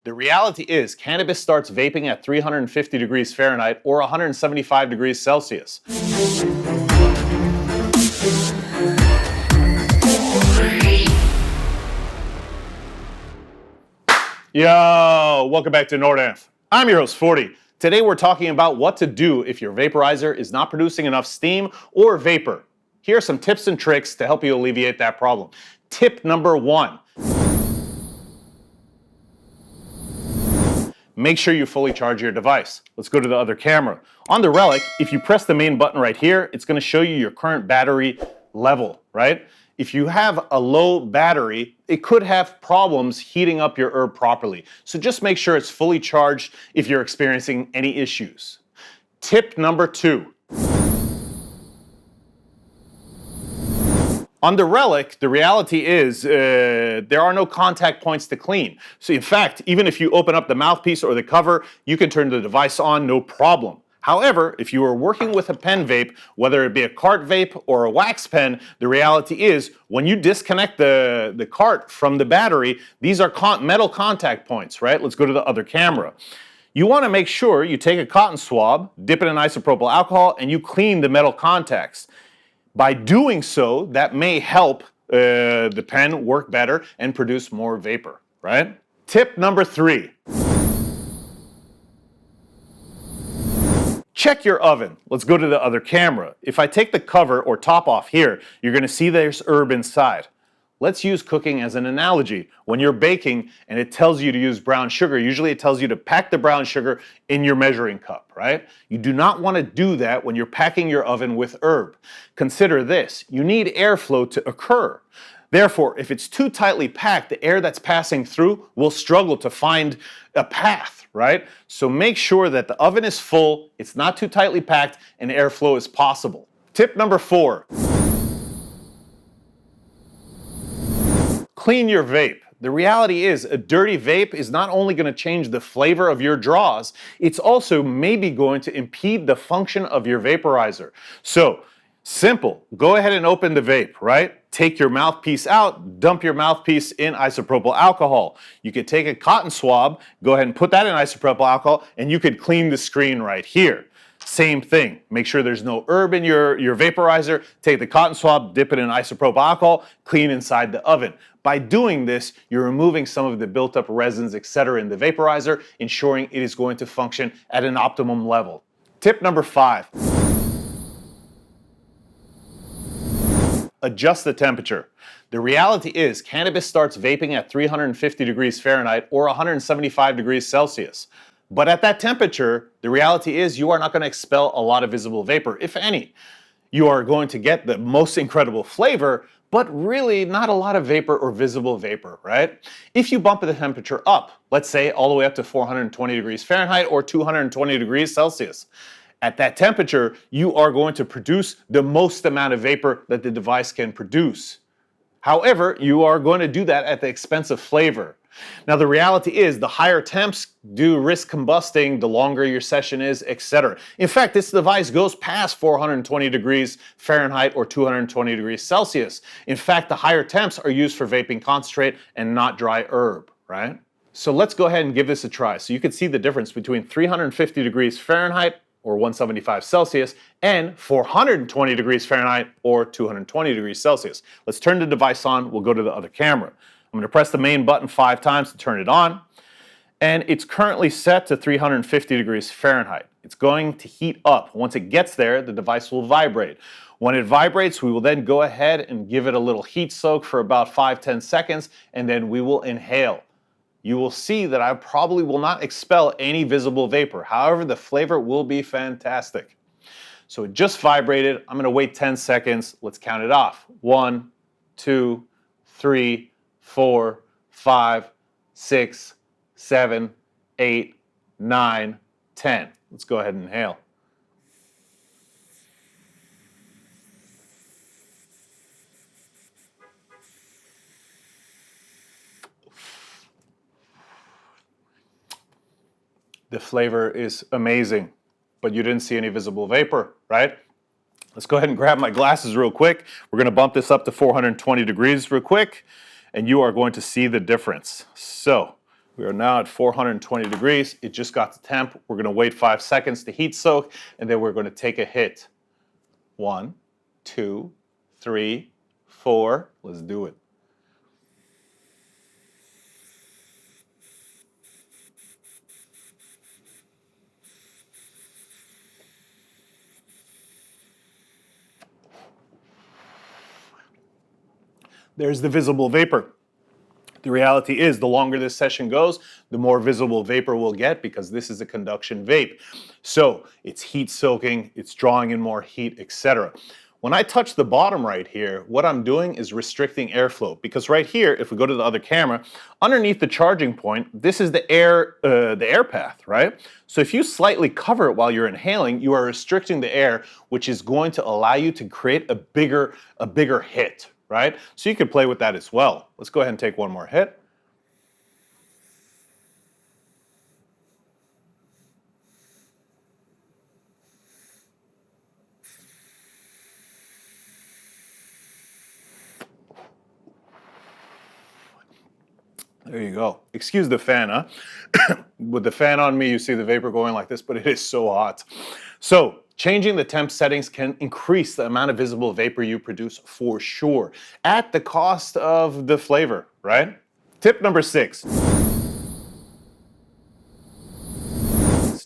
The reality is, cannabis starts vaping at 350 degrees Fahrenheit or 175 degrees Celsius. Yo, welcome back to Norddampf. I'm your host, 40. Today we're talking about what to do if your vaporizer is not producing enough steam or vapor. Here are some tips and tricks to help you alleviate that problem. Tip number 1. Make sure you fully charge your device. Let's go to the other camera. On the Relic, if you press the main button right here, it's going to show you your current battery level, right? If you have a low battery, it could have problems heating up your herb properly. So just make sure it's fully charged if you're experiencing any issues. Tip number 2. On the Relic, the reality is there are no contact points to clean. So in fact, even if you open up the mouthpiece or the cover, you can turn the device on, no problem. However, if you are working with a pen vape, whether it be a cart vape or a wax pen, the reality is when you disconnect the cart from the battery, these are metal contact points, right? Let's go to the other camera. You want to make sure you take a cotton swab, dip it in isopropyl alcohol, and you clean the metal contacts. By doing so, that may help the pen work better and produce more vapor, right? Tip number 3. Check your oven. Let's go to the other camera. If I take the cover or top off here, you're going to see there's herb inside. Let's use cooking as an analogy. When you're baking and it tells you to use brown sugar, usually it tells you to pack the brown sugar in your measuring cup, right? You do not want to do that when you're packing your oven with herb. Consider this, you need airflow to occur. Therefore, if it's too tightly packed, the air that's passing through will struggle to find a path, right? So make sure that the oven is full, it's not too tightly packed, and airflow is possible. Tip number 4. Clean your vape. The reality is a dirty vape is not only going to change the flavor of your draws, it's also maybe going to impede the function of your vaporizer. So, simple. Go ahead and open the vape, right? Take your mouthpiece out, dump your mouthpiece in isopropyl alcohol. You could take a cotton swab, go ahead and put that in isopropyl alcohol, and you could clean the screen right here. Same thing. Make sure there's no herb in your vaporizer. Take the cotton swab, dip it in isopropyl alcohol, clean inside the oven. By doing this, you're removing some of the built-up resins, etc. in the vaporizer, ensuring it is going to function at an optimum level. Tip number 5. Adjust the temperature. The reality is, cannabis starts vaping at 350 degrees Fahrenheit or 175 degrees Celsius. But at that temperature, the reality is you are not going to expel a lot of visible vapor, if any. You are going to get the most incredible flavor, but really not a lot of vapor or visible vapor, right? If you bump the temperature up, let's say all the way up to 420 degrees Fahrenheit or 220 degrees Celsius, at that temperature, you are going to produce the most amount of vapor that the device can produce. However, you are going to do that at the expense of flavor. Now, the reality is the higher temps do risk combusting, the longer your session is, etc. In fact, this device goes past 420 degrees Fahrenheit or 220 degrees Celsius. In fact, the higher temps are used for vaping concentrate and not dry herb, right? So let's go ahead and give this a try. So you can see the difference between 350 degrees Fahrenheit or 175 Celsius and 420 degrees Fahrenheit or 220 degrees Celsius. Let's turn the device on. We'll go to the other camera. I'm going to press the main button 5 times to turn it on, and it's currently set to 350 degrees Fahrenheit. It's going to heat up. Once it gets there, the device will vibrate. When it vibrates, we will then go ahead and give it a little heat soak for about 5-10 seconds, and then we will inhale. You will see that I probably will not expel any visible vapor. However, the flavor will be fantastic. So it just vibrated. I'm going to wait 10 seconds. Let's count it off. 1, 2, 3, 4, 5, 6, 7, 8, 9, 10. Let's go ahead and inhale. The flavor is amazing, but you didn't see any visible vapor, right? Let's go ahead and grab my glasses real quick. We're going to bump this up to 420 degrees real quick, and you are going to see the difference. So We are now at 420 degrees. It just got to temp. We're going to wait 5 seconds to heat soak, and then we're going to take a hit. 1, 2, 3, 4. Let's do it. There's the visible vapor. The reality is, the longer this session goes, the more visible vapor we'll get because this is a conduction vape. So it's heat soaking, it's drawing in more heat, etc. When I touch the bottom right here, what I'm doing is restricting airflow, because right here, if we go to the other camera, underneath the charging point, this is the air path, right? So if you slightly cover it while you're inhaling, you are restricting the air, which is going to allow you to create a bigger hit, right? So you could play with that as well. Let's go ahead and take one more hit. There you go. Excuse the fan, huh? With the fan on me, you see the vapor going like this, but it is so hot. So changing the temp settings can increase the amount of visible vapor you produce for sure, at the cost of the flavor, right? Tip number 6.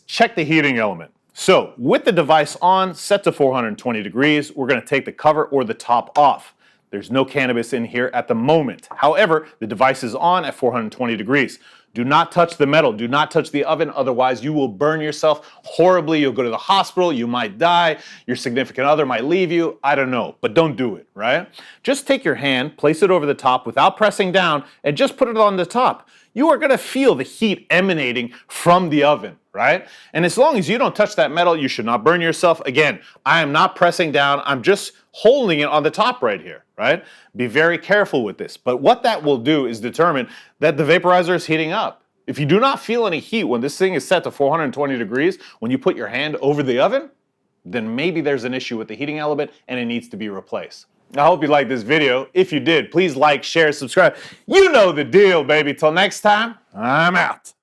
Check the heating element. So with the device on, set to 420 degrees, we're going to take the cover or the top off. There's no cannabis in here at the moment. However, the device is on at 420 degrees. Do not touch the metal. Do not touch the oven. Otherwise, you will burn yourself horribly. You'll go to the hospital. You might die. Your significant other might leave you. I don't know, but don't do it, right? Just take your hand, place it over the top without pressing down, and just put it on the top. You are going to feel the heat emanating from the oven, right? And as long as you don't touch that metal, you should not burn yourself. Again, I am not pressing down. I'm just holding it on the top right here, right? Be very careful with this. But what that will do is determine that the vaporizer is heating up. If you do not feel any heat when this thing is set to 420 degrees, when you put your hand over the oven, then maybe there's an issue with the heating element and it needs to be replaced. I hope you liked this video. If you did, please like, share, subscribe. You know the deal, baby. Till next time, I'm out.